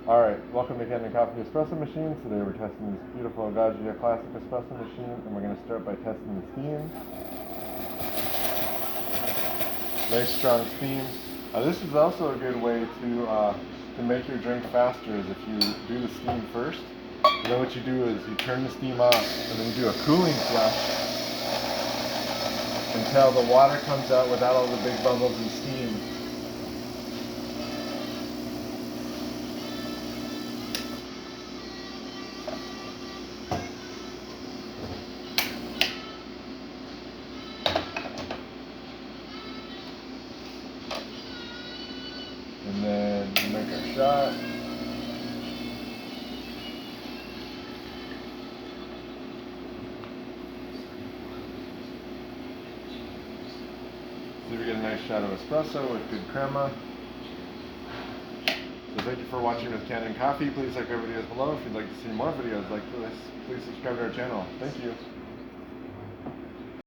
Alright, welcome to Kanen Coffee Espresso Machine. Today we're testing this beautiful Gaggia classic espresso machine, and we're going to start by testing the steam. Nice strong steam. This is also a good way to make your drink faster, is if you do the steam first. And then what you do is you turn the steam off, and then you do a cooling flush until the water comes out without all the big bubbles and steam. And then we make our shot. So we get a nice shot of espresso with good crema. So thank you for watching with Kanen Coffee. Please like our videos below. If you'd like to see more videos like this, please subscribe to our channel. Thank you.